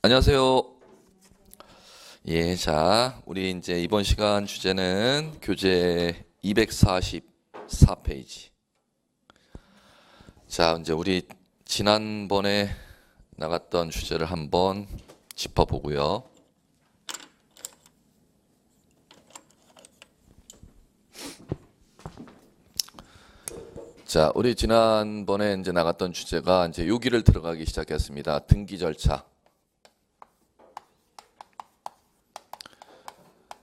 안녕하세요. 예, 자, 우리 이제 이번 시간 주제는 교재 244페이지. 자, 이제 우리 지난번에 나갔던 주제를 한번 짚어보고요. 자, 우리 지난번에 이제 나갔던 주제가 이제 여기를 들어가기 시작했습니다. 등기 절차.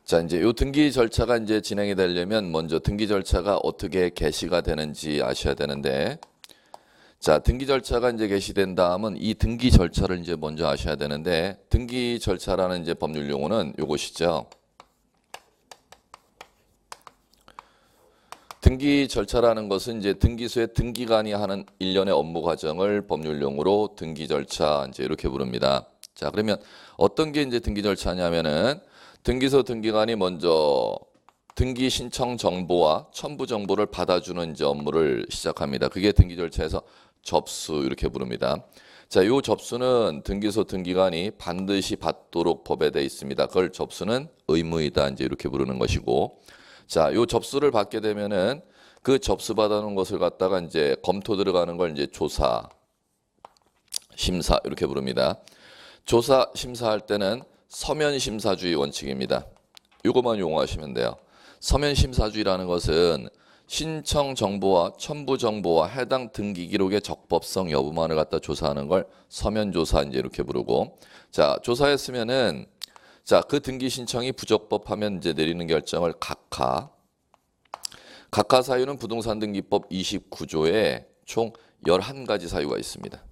자, 이제 요 등기 절차가 이제 진행이 되려면 먼저 등기 절차가 어떻게 개시가 되는지 아셔야 되는데, 자, 등기 절차가 이제 개시된 다음은 이 등기 절차를 이제 먼저 아셔야 되는데, 등기 절차라는 이제 법률 용어는 요것이죠. 등기 절차라는 것은 이제 등기소의 등기관이 하는 일련의 업무 과정을 법률 용어로 등기 절차 이제 이렇게 부릅니다. 자, 그러면 어떤 게 이제 등기 절차냐면은 등기소 등기관이 먼저 등기 신청 정보와 첨부 정보를 받아주는 이제 업무를 시작합니다. 그게 등기 절차에서 접수 이렇게 부릅니다. 자, 요 접수는 등기소 등기관이 반드시 받도록 법에 되어 있습니다. 그걸 접수는 의무이다 이제 이렇게 부르는 것이고, 자, 요 접수를 받게 되면은 그 접수 받아놓은 것을 갖다가 이제 검토 들어가는 걸 이제 조사, 심사 이렇게 부릅니다. 조사, 심사할 때는 서면심사주의 원칙입니다. 이것만 용어하시면 돼요. 서면심사주의라는 것은 신청 정보와 첨부 정보와 해당 등기 기록의 적법성 여부만을 갖다 조사하는 걸 서면조사 이제 이렇게 부르고, 자, 조사했으면은 자, 그 등기 신청이 부적법하면 이제 내리는 결정을 각하 사유는 부동산 등기법 29조에 총 11가지 사유가 있습니다.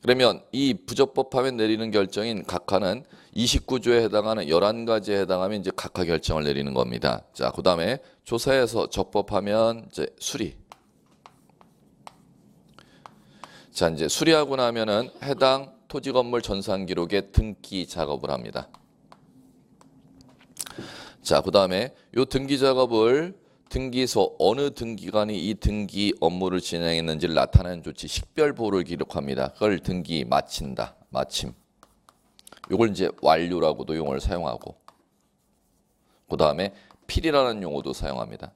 그러면 이 부적법하면 내리는 결정인 각하는 29조에 해당하는 11가지에 해당하면 이제 각하 결정을 내리는 겁니다. 자, 그다음에 조사해서 적법하면 이제 수리. 자, 이제 수리하고 나면은 해당 토지 건물 전산 기록에 등기 작업을 합니다. 자, 그다음에 요 등기 작업을 등기소 어느 등기관이 이 등기 업무를 진행했는지를 나타내는 조치 식별 보호를 기록합니다. 그걸 등기 마친다. 마침. 요걸 이제 완료라고도 용어를 사용하고, 그다음에 필이라는 용어도 사용합니다.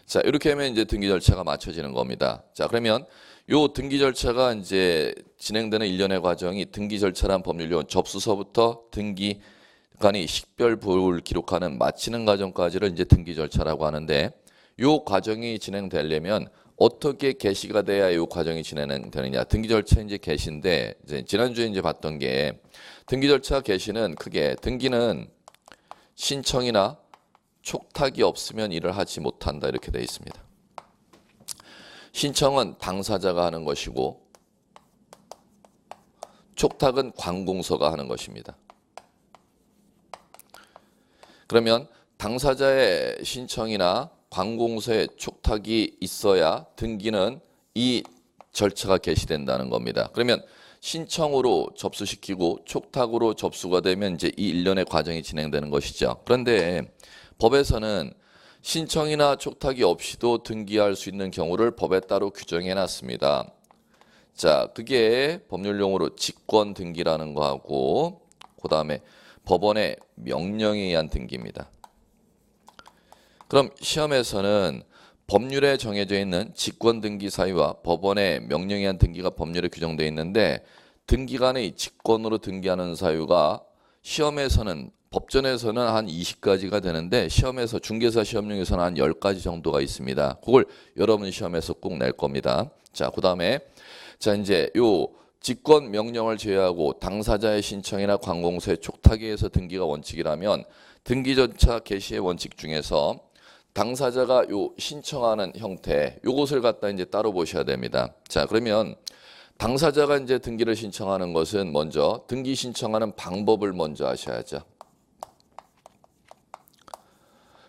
자, 이렇게 하면 이제 등기 절차가 마쳐지는 겁니다. 자, 그러면 요 등기 절차가 이제 진행되는 일련의 과정이 등기 절차란 법률 용어 접수서부터 등기관이 식별 보호를 기록하는 마치는 과정까지를 이제 등기 절차라고 하는데, 요 과정이 진행되려면 어떻게 개시가 돼야 요 과정이 진행되느냐? 등기 절차 이제 개시인데, 이제 지난주에 이제 봤던 게 등기 절차 개시는 크게 등기는 신청이나 촉탁이 없으면 일을 하지 못한다 이렇게 되어 있습니다. 신청은 당사자가 하는 것이고 촉탁은 관공서가 하는 것입니다. 그러면 당사자의 신청이나 관공서의 촉탁이 있어야 등기는 이 절차가 개시된다는 겁니다. 그러면 신청으로 접수시키고 촉탁으로 접수가 되면 이제 이 일련의 과정이 진행되는 것이죠. 그런데 법에서는 신청이나 촉탁이 없이도 등기할 수 있는 경우를 법에 따로 규정해 놨습니다. 자, 그게 법률 용어로 직권 등기라는 거하고, 그다음에 법원의 명령에 의한 등기입니다. 그럼 시험에서는 법률에 정해져 있는 직권 등기 사유와 법원의 명령에 의한 등기가 법률에 규정되어 있는데, 등기관의 직권으로 등기하는 사유가 시험에서는 법전에서는 한 20가지가 되는데 시험에서 중개사 시험용에서는 한 10가지 정도가 있습니다. 그걸 여러분 시험에서 꼭 낼 겁니다. 자, 그다음에 자, 이제 요 직권 명령을 제외하고 당사자의 신청이나 관공서의 촉탁에 의해서 등기가 원칙이라면 등기 절차 개시의 원칙 중에서 당사자가 요 신청하는 형태 요것을 갖다 이제 따로 보셔야 됩니다. 자, 그러면 당사자가 이제 등기를 신청하는 것은 먼저 등기 신청하는 방법을 먼저 아셔야죠.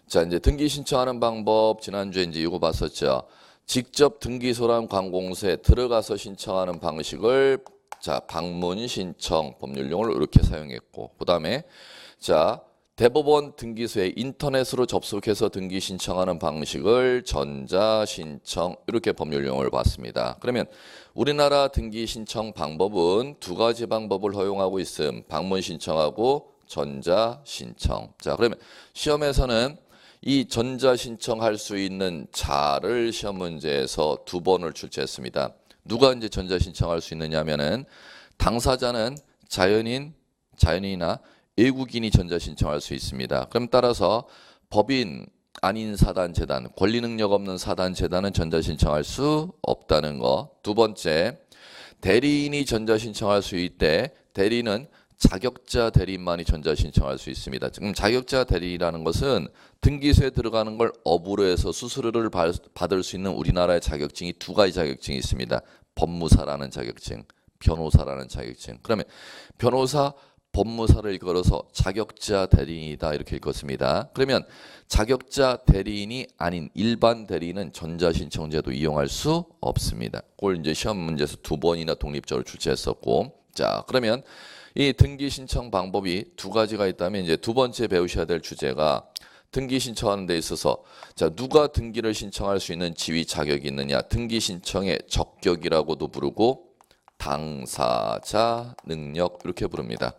자, 이제 등기 신청하는 방법 지난주에 이제 이거 봤었죠. 직접 등기소랑 관공서에 들어가서 신청하는 방식을 자, 방문 신청 법률 용어로 이렇게 사용했고, 그다음에 자, 대법원 등기소에 인터넷으로 접속해서 등기 신청하는 방식을 전자신청 이렇게 법률 용어를 봤습니다. 그러면 우리나라 등기 신청 방법은 두 가지 방법을 허용하고 있음. 방문 신청하고 전자신청. 자, 그러면 시험에서는 이 전자신청할 수 있는 자를 시험 문제에서 두 번을 출제했습니다. 누가 이제 전자신청할 수 있느냐면은 당사자는 자연인이나 외국인이 전자신청할 수 있습니다. 그럼 따라서 법인 아닌 사단재단, 권리능력 없는 사단재단은 전자신청할 수 없다는 거. 두 번째, 대리인이 전자신청할 수 있대. 대리는 자격자 대리인만이 전자신청할 수 있습니다. 지금 자격자 대리라는 것은 등기소에 들어가는 걸 업으로 해서 수수료를 받을 수 있는 우리나라의 자격증이 두 가지 자격증이 있습니다. 법무사라는 자격증, 변호사라는 자격증. 그러면 변호사, 법무사를 일컬어서 자격자 대리인이다 이렇게 읽었습니다. 그러면 자격자 대리인이 아닌 일반 대리인은 전자신청제도 이용할 수 없습니다. 그걸 이제 시험 문제에서 두 번이나 독립적으로 출제했었고, 자 그러면 이 등기 신청 방법이 두 가지가 있다면 이제 두 번째 배우셔야 될 주제가 등기 신청하는 데 있어서 자 누가 등기를 신청할 수 있는 지위 자격이 있느냐, 등기 신청의 적격이라고도 부르고 당사자 능력 이렇게 부릅니다.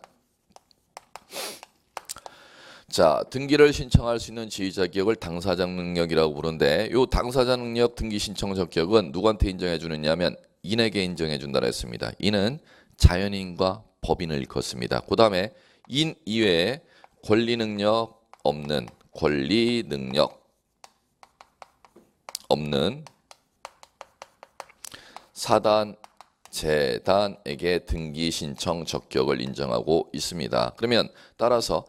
자, 등기를 신청할 수 있는 지휘자 자격을 당사자 능력이라고 부르는데 이 당사자 능력 등기 신청 적격은 누구한테 인정해 주느냐면 인에게 인정해 준다고 했습니다. 인은 자연인과 법인을 일컫습니다. 그 다음에 인 이외에 권리 능력 없는 사단 재단에게 등기 신청 적격을 인정하고 있습니다. 그러면 따라서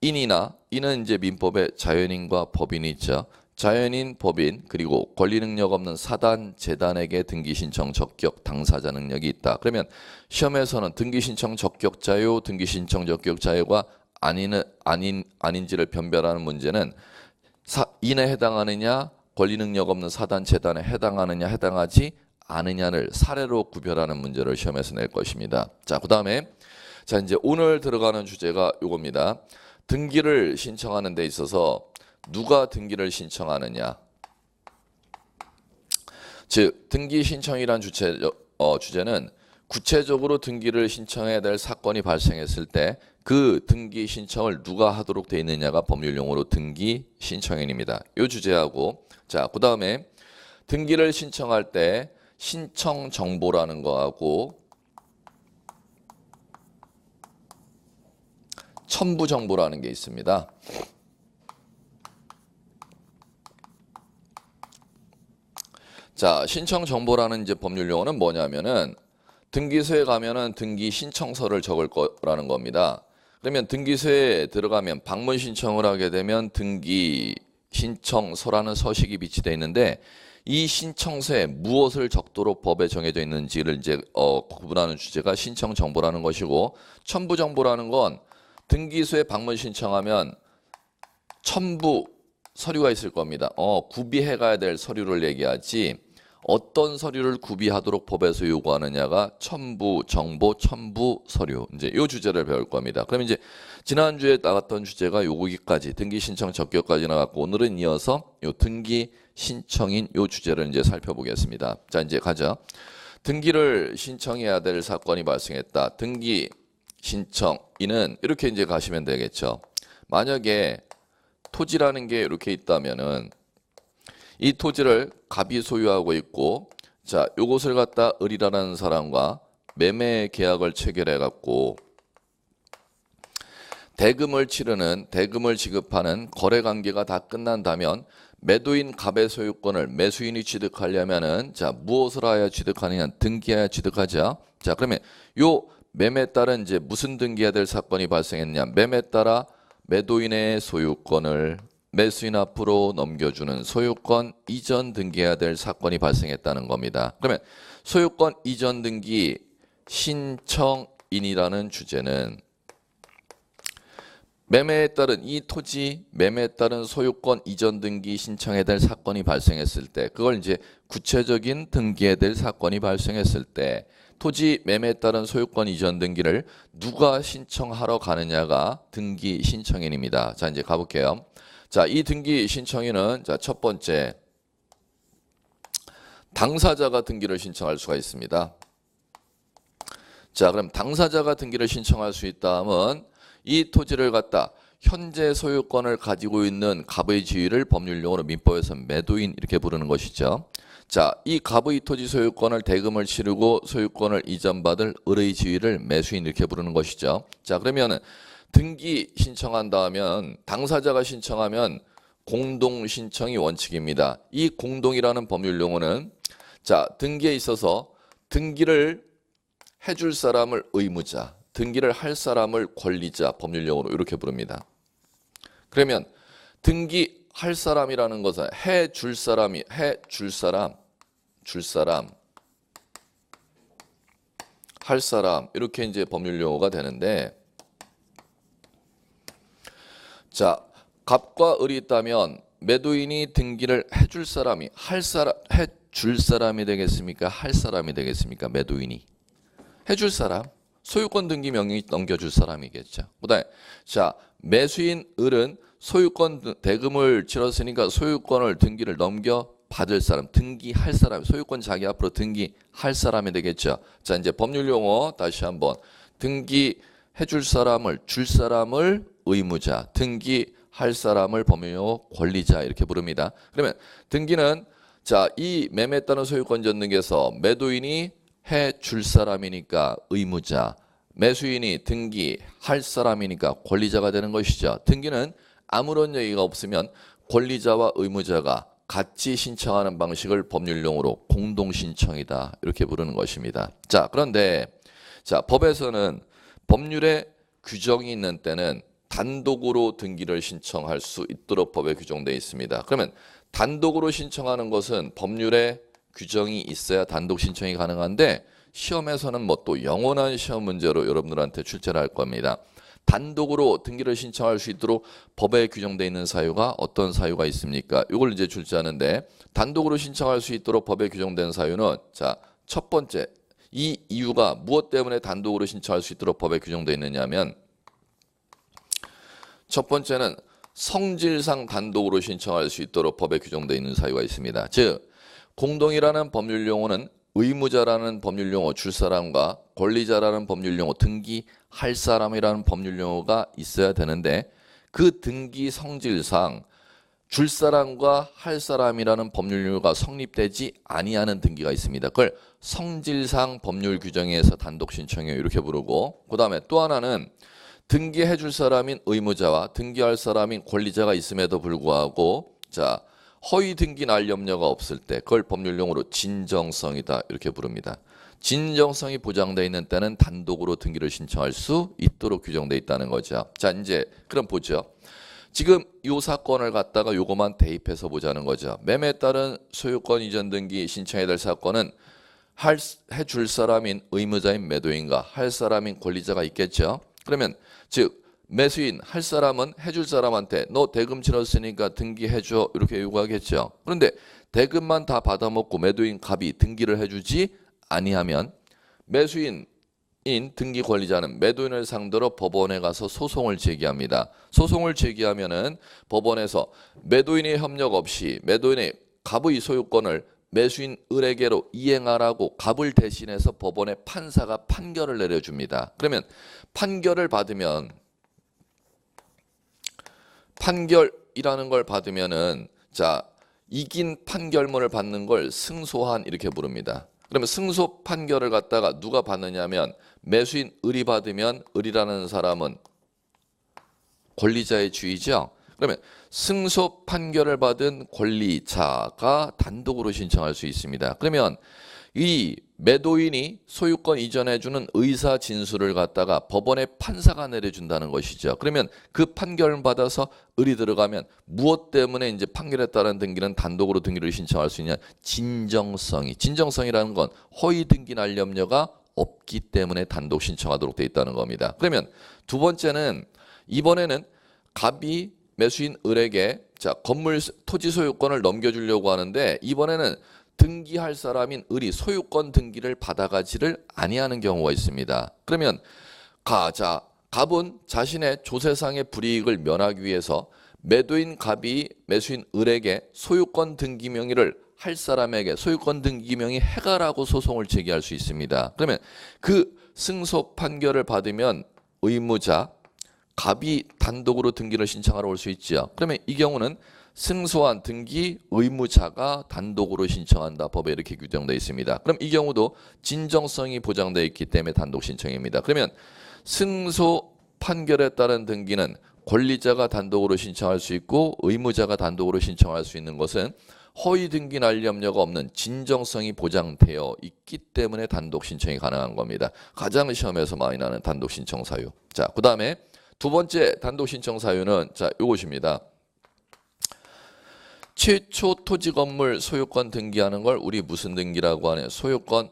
인은 이제 민법에 자연인과 법인이 있죠. 자연인, 법인 그리고 권리 능력 없는 사단 재단에게 등기 신청 적격 당사자 능력이 있다. 그러면 시험에서는 등기 신청 적격자요, 등기 신청 적격자요가 아닌지를 변별하는 문제는 인에 해당하느냐, 권리 능력 없는 사단 재단에 해당하느냐, 해당하지 않느냐를 사례로 구별하는 문제를 시험에서 낼 것입니다. 자, 그다음에 자 이제 오늘 들어가는 주제가 요겁니다. 등기를 신청하는 데 있어서 누가 등기를 신청하느냐. 즉 등기 신청이란 주제는 구체적으로 등기를 신청해야 될 사건이 발생했을 때 그 등기 신청을 누가 하도록 되어 있느냐가 법률 용어로 등기 신청인입니다. 이 주제하고 자 그다음에 등기를 신청할 때 신청 정보라는 거하고 첨부 정보라는 게 있습니다. 자, 신청 정보라는 이제 법률 용어는 뭐냐면은 등기소에 가면은 등기 신청서를 적을 거라는 겁니다. 그러면 등기소에 들어가면 방문 신청을 하게 되면 등기 신청서라는 서식이 비치되어 있는데 이 신청서에 무엇을 적도록 법에 정해져 있는지를 이제 구분하는 주제가 신청 정보라는 것이고 첨부 정보라는 건 등기소에 방문 신청하면 첨부 서류가 있을 겁니다. 구비해 가야 될 서류를 얘기하지 어떤 서류를 구비하도록 법에서 요구하느냐가 첨부 정보, 첨부 서류 이제 요 주제를 배울 겁니다. 그럼 이제 지난주에 나갔던 주제가 요기까지 등기 신청 적격까지 나갔고 오늘은 이어서 요 등기 신청인 요 주제를 이제 살펴보겠습니다. 자, 이제 가자. 등기를 신청해야 될 사건이 발생했다. 등기 신청인은 이렇게 이제 가시면 되겠죠. 만약에 토지라는 게 이렇게 있다면은 이 토지를 갑이 소유하고 있고 자, 요것을 갖다 을이라는 사람과 매매 계약을 체결해 갖고 대금을 지급하는 거래 관계가 다 끝난다면 매도인 갑의 소유권을 매수인이 취득하려면은 자, 무엇을 하여 취득하느냐? 등기해야 취득하자. 자, 그러면 요 매매에 따라 이제 무슨 등기해야 될 사건이 발생했냐? 매매에 따라 매도인의 소유권을 매수인 앞으로 넘겨주는 소유권 이전 등기해야 될 사건이 발생했다는 겁니다. 그러면 소유권 이전 등기 신청인이라는 주제는 매매에 따른 이 토지 매매에 따른 소유권 이전 등기 신청해야 될 사건이 발생했을 때 그걸 이제 구체적인 등기해야 될 사건이 발생했을 때 토지 매매에 따른 소유권 이전 등기를 누가 신청하러 가느냐가 등기 신청인입니다. 자, 이제 가볼게요. 자, 이 등기 신청인은 자, 첫 번째 당사자가 등기를 신청할 수가 있습니다. 자, 그럼 당사자가 등기를 신청할 수 있다 하면 이 토지를 갖다 현재 소유권을 가지고 있는 갑의 지위를 법률용어로 민법에서 매도인 이렇게 부르는 것이죠. 자, 이 갑의 토지 소유권을 대금을 치르고 소유권을 이전받을 을의 지위를 매수인 이렇게 부르는 것이죠. 자, 그러면 등기 신청한다 하면 당사자가 신청하면 공동 신청이 원칙입니다. 이 공동이라는 법률 용어는 자, 등기에 있어서 등기를 해줄 사람을 의무자, 등기를 할 사람을 권리자 법률 용어로 이렇게 부릅니다. 그러면 등기할 사람이라는 것은 해줄 사람이 해줄 사람, 줄 사람, 할 사람 이렇게 이제 법률 용어가 되는데 자, 갑과 을이 있다면 매도인이 등기를 해줄 사람이 해줄 사람이 되겠습니까? 할 사람이 되겠습니까? 매도인이 해줄 사람, 소유권 등기 명의 넘겨줄 사람이겠죠. 그다음에 자, 매수인 을은 소유권 대금을 치렀으니까 소유권을 등기를 넘겨 받을 사람, 등기할 사람, 소유권 자기 앞으로 등기할 사람이 되겠죠. 자, 이제 법률 용어 다시 한번 등기해줄 사람을 줄 사람을 의무자, 등기할 사람을 법률 용어 권리자 이렇게 부릅니다. 그러면 등기는 자, 이 매매에 따른 소유권 전등기에서 매도인이 해줄 사람이니까 의무자, 매수인이 등기할 사람이니까 권리자가 되는 것이죠. 등기는 아무런 얘기가 없으면 권리자와 의무자가 같이 신청하는 방식을 법률용어로 공동신청이다 이렇게 부르는 것입니다. 자, 그런데 자, 법에서는 법률에 규정이 있는 때는 단독으로 등기를 신청할 수 있도록 법에 규정되어 있습니다. 그러면 단독으로 신청하는 것은 법률에 규정이 있어야 단독 신청이 가능한데 시험에서는 뭐 또 영원한 시험 문제로 여러분들한테 출제를 할 겁니다. 단독으로 등기를 신청할 수 있도록 법에 규정되어 있는 사유가 어떤 사유가 있습니까? 이걸 이제 출제하는데 단독으로 신청할 수 있도록 법에 규정된 사유는 자, 첫 번째 이 이유가 무엇 때문에 단독으로 신청할 수 있도록 법에 규정되어 있느냐면 첫 번째는 성질상 단독으로 신청할 수 있도록 법에 규정되어 있는 사유가 있습니다. 즉 공동이라는 법률 용어는 의무자라는 법률 용어 줄 사람과 권리자라는 법률 용어 등기할 사람이라는 법률 용어가 있어야 되는데 그 등기 성질상 줄 사람과 할 사람이라는 법률 용어가 성립되지 아니하는 등기가 있습니다. 그걸 성질상 법률 규정에서 단독 신청이에요 이렇게 부르고 그다음에 또 하나는 등기해 줄 사람인 의무자와 등기할 사람인 권리자가 있음에도 불구하고 자, 허위 등기 날 염려가 없을 때 그걸 법률 용어로 진정성이다 이렇게 부릅니다. 진정성이 보장되어 있는 때는 단독으로 등기를 신청할 수 있도록 규정되어 있다는 거죠. 자, 이제 그럼 보죠. 지금 이 사건을 갖다가 요거만 대입해서 보자는 거죠. 매매에 따른 소유권 이전 등기 신청해야 될 사건은 해줄 사람인 의무자인 매도인과 할 사람인 권리자가 있겠죠. 그러면 즉 매수인 할 사람은 해줄 사람한테 너 대금 치렀으니까 등기해줘 이렇게 요구하겠죠. 그런데 대금만 다 받아먹고 매도인 갑이 등기를 해주지 아니하면 매수인인 등기 권리자는 매도인을 상대로 법원에 가서 소송을 제기합니다. 소송을 제기하면은 법원에서 매도인의 협력 없이 매도인의 갑의 소유권을 매수인 을에게로 이행하라고 갑을 대신해서 법원의 판사가 판결을 내려줍니다. 그러면 판결을 받으면 판결이라는 걸 받으면은 자, 이긴 판결문을 받는 걸 승소한 이렇게 부릅니다. 그러면 승소 판결을 갖다가 누가 받느냐면 매수인 을이 받으면 을이라는 사람은 권리자의 주의죠. 그러면 승소 판결을 받은 권리자가 단독으로 신청할 수 있습니다. 그러면 이 매도인이 소유권 이전해주는 의사 진술을 갖다가 법원의 판사가 내려준다는 것이죠. 그러면 그 판결을 받아서 을이 들어가면 무엇 때문에 이제 판결에 따른 등기는 단독으로 등기를 신청할 수 있냐? 진정성이라는 건 허위 등기 날 염려가 없기 때문에 단독 신청하도록 돼 있다는 겁니다. 그러면 두 번째는 이번에는 갑이 매수인 을에게 자, 건물 토지 소유권을 넘겨주려고 하는데 이번에는 등기할 사람인 을이 소유권 등기를 받아가지를 아니하는 경우가 있습니다. 그러면 갑은 자신의 조세상의 불이익을 면하기 위해서 매도인 갑이 매수인 을에게 소유권 등기 명의를 할 사람에게 소유권 등기 명의 해가라고 소송을 제기할 수 있습니다. 그러면 그 승소 판결을 받으면 의무자 갑이 단독으로 등기를 신청하러 올 수 있죠. 그러면 이 경우는 승소한 등기 의무자가 단독으로 신청한다. 법에 이렇게 규정되어 있습니다. 그럼 이 경우도 진정성이 보장되어 있기 때문에 단독 신청입니다. 그러면 승소 판결에 따른 등기는 권리자가 단독으로 신청할 수 있고 의무자가 단독으로 신청할 수 있는 것은 허위 등기 날 염려가 없는 진정성이 보장되어 있기 때문에 단독 신청이 가능한 겁니다. 가장 시험에서 많이 나는 단독 신청 사유. 자, 그다음에 두 번째 단독 신청 사유는 요것입니다. 최초 토지 건물 소유권 등기하는 걸 우리 무슨 등기라고 하냐? 소유권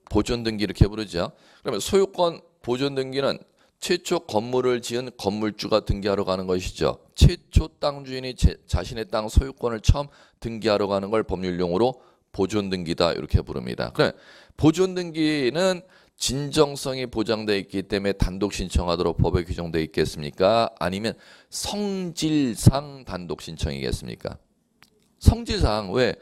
보존 등기 이렇게 부르죠. 그러면 소유권 보존 등기는 최초 건물을 지은 건물주가 등기하러 가는 것이죠. 최초 땅 주인이 자신의 땅 소유권을 처음 등기하러 가는 걸 법률용어로 보존 등기다 이렇게 부릅니다. 그럼 보존 등기는 진정성이 보장되어 있기 때문에 단독 신청하도록 법에 규정되어 있겠습니까? 아니면 성질상 단독 신청이겠습니까? 성질상 왜?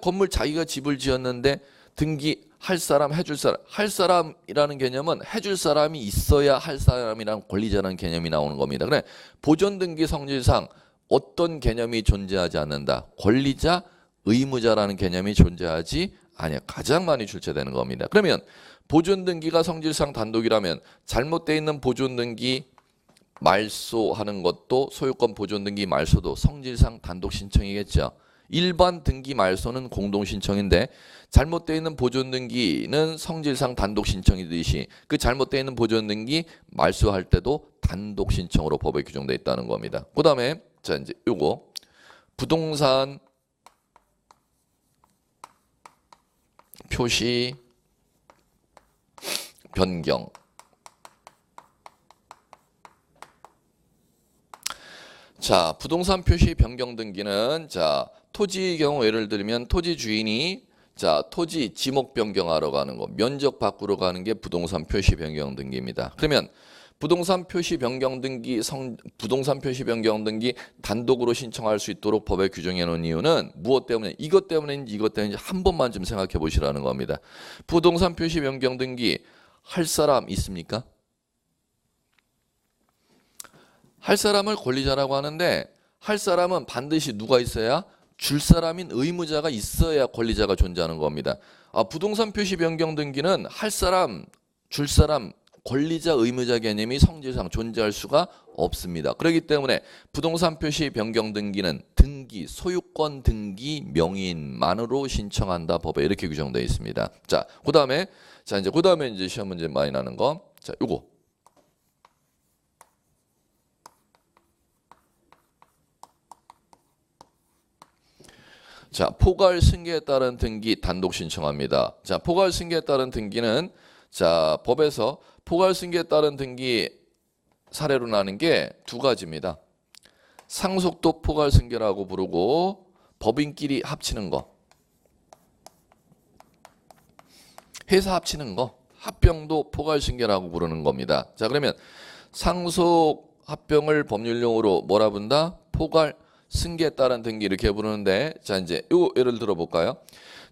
건물 자기가 집을 지었는데 등기할 사람, 해줄 사람. 할 사람이라는 개념은 해줄 사람이 있어야 할 사람이라는 권리자라는 개념이 나오는 겁니다. 그래 보존 등기 성질상 어떤 개념이 존재하지 않는다. 권리자, 의무자라는 개념이 존재하지 아니야. 가장 많이 출제되는 겁니다. 그러면 보존 등기가 성질상 단독이라면 잘못되어 있는 보존 등기 말소하는 것도 소유권 보존 등기 말소도 성질상 단독 신청이겠죠. 일반 등기 말소는 공동 신청인데 잘못되어 있는 보존 등기는 성질상 단독 신청이듯이 그 잘못되어 있는 보존 등기 말소할 때도 단독 신청으로 법에 규정되어 있다는 겁니다. 그다음에 자 이제 요거 부동산 표시 변경. 자, 부동산 표시 변경 등기는 자, 토지의 경우 예를 들면 토지 주인이 자, 토지 지목 변경하러 가는 거, 면적 바꾸러 가는 게 부동산 표시 변경 등기입니다. 그러면 부동산 표시 변경 등기 부동산 표시 변경 등기 단독으로 신청할 수 있도록 법에 규정해 놓은 이유는 무엇 때문에 이것 때문인지 한 번만 좀 생각해 보시라는 겁니다. 부동산 표시 변경 등기 할 사람 있습니까? 할 사람을 권리자라고 하는데 할 사람은 반드시 누가 있어야? 줄 사람인 의무자가 있어야 권리자가 존재하는 겁니다. 부동산 표시 변경 등기는 할 사람, 줄 사람, 권리자, 의무자 개념이 성질상 존재할 수가 없습니다. 그렇기 때문에 부동산 표시 변경 등기는 등기, 소유권 등기 명의인만으로 신청한다. 법에 이렇게 규정되어 있습니다. 자, 그다음에 이제 시험 문제 많이 나는 거. 자, 요거. 자, 포괄 승계에 따른 등기 단독 신청합니다. 자, 포괄 승계에 따른 등기는 자, 법에서 포괄 승계에 따른 등기 사례로 나는 게 두 가지입니다. 상속도 포괄 승계라고 부르고 법인끼리 합치는 거. 회사 합치는 거. 합병도 포괄 승계라고 부르는 겁니다. 자, 그러면 상속 합병을 법률용어로 뭐라 부른다? 포괄 승계에 따른 등기 이렇게 부르는데 자 이제 요 예를 들어 볼까요?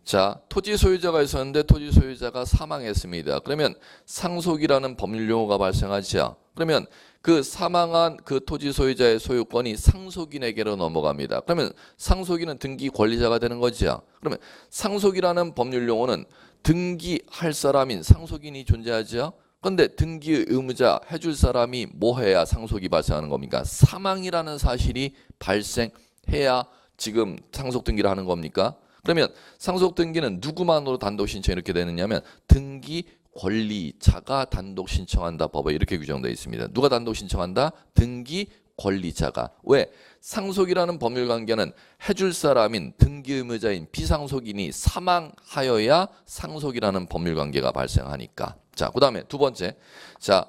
자 토지 소유자가 있었는데 토지 소유자가 사망했습니다. 그러면 상속이라는 법률 용어가 발생하죠. 그러면 그 사망한 그 토지 소유자의 소유권이 상속인에게로 넘어갑니다. 그러면 상속인은 등기 권리자가 되는 거죠. 그러면 상속이라는 법률 용어는 등기할 사람인 상속인이 존재하죠. 그런데 등기 의무자 해줄 사람이 뭐 해야 상속이 발생하는 겁니까? 사망이라는 사실이 발생해야 지금 상속 등기를 하는 겁니까? 그러면 상속 등기는 누구만으로 단독 신청 이렇게 되느냐면 등기 권리자가 단독 신청한다. 법에 이렇게 규정되어 있습니다. 누가 단독 신청한다? 등기 권리자가. 왜? 상속이라는 법률 관계는 해줄 사람인 등기 의무자인 비상속인이 사망하여야 상속이라는 법률 관계가 발생하니까. 자, 그다음에 두 번째. 자,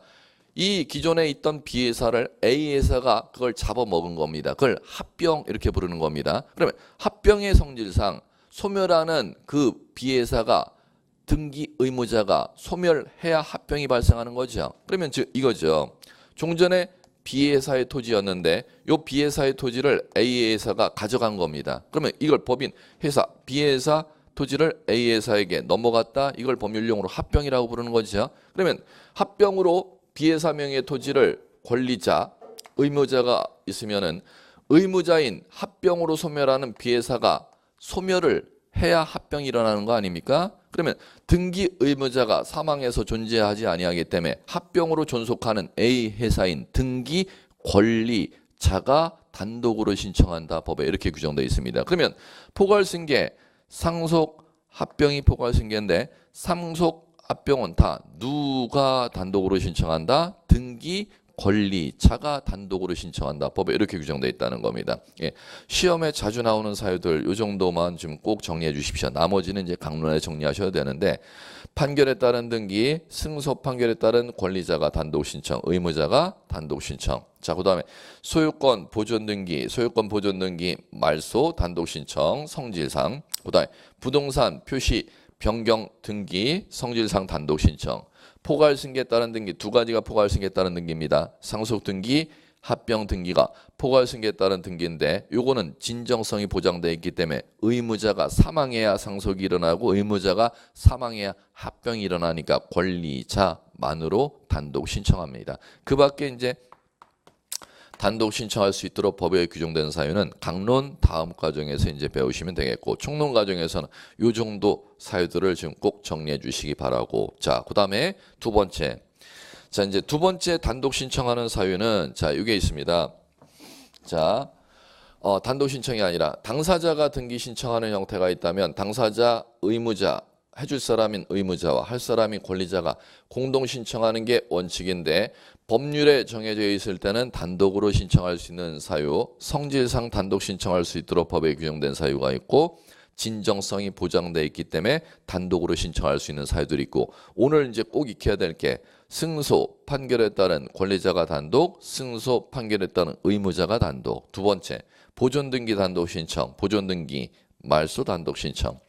이 기존에 있던 B회사를 A회사가 그걸 잡아먹은 겁니다. 그걸 합병 이렇게 부르는 겁니다. 그러면 합병의 성질상 소멸하는 그 비회사가 등기 의무자가 소멸해야 합병이 발생하는 거죠. 그러면 즉 이거죠. 종전에 B회사의 토지였는데 이 B회사의 토지를 A회사가 가져간 겁니다. 그러면 이걸 법인 회사 B회사 토지를 A회사에게 넘어갔다. 이걸 법률용어로 합병이라고 부르는 거죠. 그러면 합병으로 B회사 명의의 토지를 권리자, 의무자가 있으면은 의무자인 합병으로 소멸하는 B회사가 소멸을 해야 합병이 일어나는 거 아닙니까? 그러면 등기 의무자가 사망해서 존재하지 아니하기 때문에 합병으로 존속하는 A 회사인 등기 권리자가 단독으로 신청한다. 법에 이렇게 규정되어 있습니다. 그러면 포괄승계, 상속 합병이 포괄승계인데 상속 합병은 다 누가 단독으로 신청한다? 등기 권리자가 단독으로 신청한다. 법에 이렇게 규정되어 있다는 겁니다. 예, 시험에 자주 나오는 사유들 이 정도만 좀 꼭 정리해 주십시오. 나머지는 이제 강론에 정리하셔야 되는데 판결에 따른 등기, 승소 판결에 따른 권리자가 단독 신청, 의무자가 단독 신청. 자, 그다음에 소유권 보존 등기, 소유권 보존 등기 말소 단독 신청, 성질상. 그다음에 부동산 표시 변경 등기, 성질상 단독 신청. 포괄승계에 따른 등기 두 가지가 포괄승계에 따른 등기입니다. 상속 등기, 합병 등기가 포괄승계에 따른 등기인데 요거는 진정성이 보장되어 있기 때문에 의무자가 사망해야 상속이 일어나고 의무자가 사망해야 합병이 일어나니까 권리자만으로 단독 신청합니다. 그 밖에 이제 단독 신청할 수 있도록 법에 규정된 사유는 강론 다음 과정에서 이제 배우시면 되겠고 총론 과정에서는 요 정도 사유들을 지금 꼭 정리해 주시기 바라고. 자, 그다음에 두 번째. 자, 이제 두 번째 단독 신청하는 사유는 자, 이게 있습니다. 자, 단독 신청이 아니라 당사자가 등기 신청하는 형태가 있다면 당사자, 의무자, 해줄 사람인 의무자와 할 사람인 권리자가 공동 신청하는 게 원칙인데 법률에 정해져 있을 때는 단독으로 신청할 수 있는 사유, 성질상 단독 신청할 수 있도록 법에 규정된 사유가 있고 진정성이 보장되어 있기 때문에 단독으로 신청할 수 있는 사유들이 있고 오늘 이제 꼭 익혀야 될 게 승소 판결에 따른 권리자가 단독, 승소 판결에 따른 의무자가 단독. 두 번째, 보존 등기 단독 신청, 보존 등기 말소 단독 신청,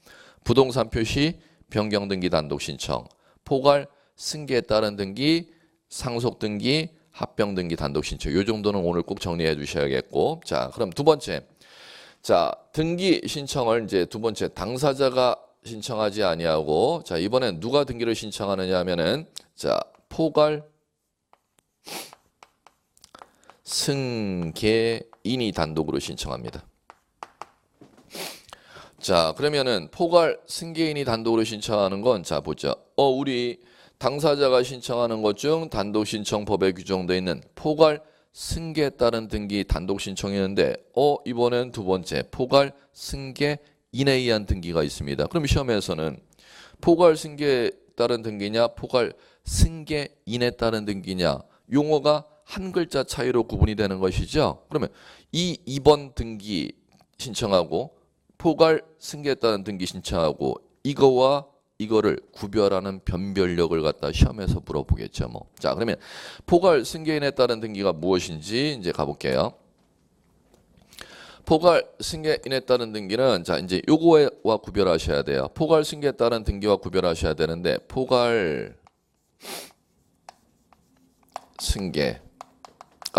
부동산 표시 변경 등기 단독 신청, 포괄 승계에 따른 등기, 상속 등기, 합병 등기 단독 신청. 요 정도는 오늘 꼭 정리해 주셔야겠고. 자, 그럼 두 번째. 자, 등기 신청을 이제 두 번째 당사자가 신청하지 아니하고 자, 이번엔 누가 등기를 신청하느냐 하면은 자, 포괄 승계인이 단독으로 신청합니다. 자, 그러면은 포괄 승계인이 단독으로 신청하는 건 자, 보죠. 우리 당사자가 신청하는 것 중 단독 신청법에 규정되어 있는 포괄 승계에 따른 등기 단독 신청이었는데 이번엔 두 번째 포괄 승계인에 의한 등기가 있습니다. 그럼 시험에서는 포괄 승계에 따른 등기냐 포괄 승계인에 따른 등기냐 용어가 한 글자 차이로 구분이 되는 것이죠. 그러면 이 2번 등기 신청하고 포괄 승계에 따른 등기 신청하고 이거와 이거를 구별하는 변별력을 갖다 시험에서 물어보겠죠. 뭐. 자, 그러면 포괄 승계인에 따른 등기가 무엇인지 이제 가볼게요. 포괄 승계인에 따른 등기는 자, 이제 요거와 구별하셔야 돼요. 포괄 승계에 따른 등기와 구별하셔야 되는데 포괄 승계가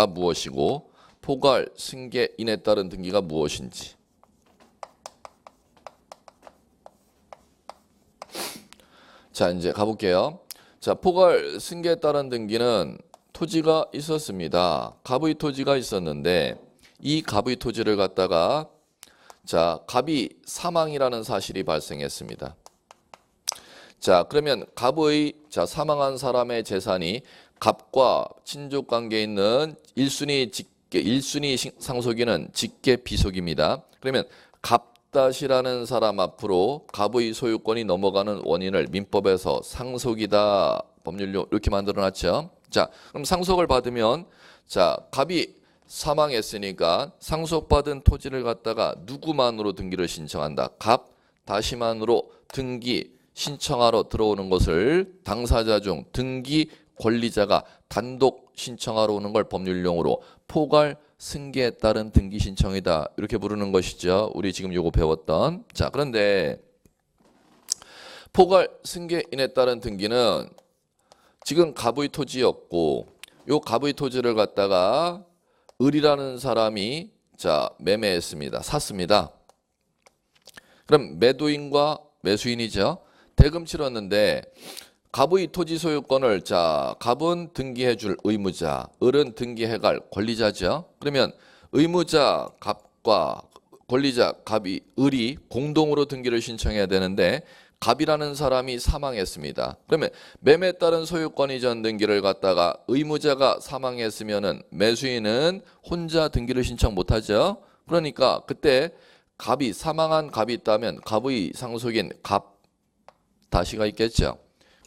무엇이고 포괄 승계인에 따른 등기가 무엇인지. 자, 이제 가볼게요. 자, 포괄 승계에 따른 등기는 토지가 있었습니다. 갑의 토지가 있었는데 이 갑의 토지를 갖다가 자, 갑이 사망이라는 사실이 발생했습니다. 자, 그러면 갑의 자, 사망한 사람의 재산이 갑과 친족 관계에 있는 1순위 상속인은 직계 비속입니다. 그러면 갑-이라는 사람 앞으로 갑의 소유권이 넘어가는 원인을 민법에서 상속이다. 법률로 이렇게 만들어 놨죠. 자, 그럼 상속을 받으면 자, 갑이 사망했으니까 상속받은 토지를 갖다가 누구만으로 등기를 신청한다. 갑 다시만으로 등기 신청하러 들어오는 것을 당사자 중 등기 권리자가 단독 신청하러 오는 걸 법률용어로 포괄 승계에 따른 등기 신청이다. 이렇게 부르는 것이죠. 우리 지금 요거 배웠던. 자, 그런데 포괄 승계인에 따른 등기는 지금 갑의 토지였고 요 갑의 토지를 갖다가 을이라는 사람이 자, 매매했습니다. 샀습니다. 그럼 매도인과 매수인이죠. 대금 치렀는데 갑의 토지 소유권을 자, 갑은 등기해 줄 의무자, 을은 등기해 갈 권리자죠. 그러면 의무자 갑과 권리자 갑이 을이 공동으로 등기를 신청해야 되는데 갑이라는 사람이 사망했습니다. 그러면 매매에 따른 소유권 이전 등기를 갖다가 의무자가 사망했으면은 매수인은 혼자 등기를 신청 못하죠. 그러니까 그때 갑이 사망한 갑이 있다면 갑의 상속인 갑 다시가 있겠죠.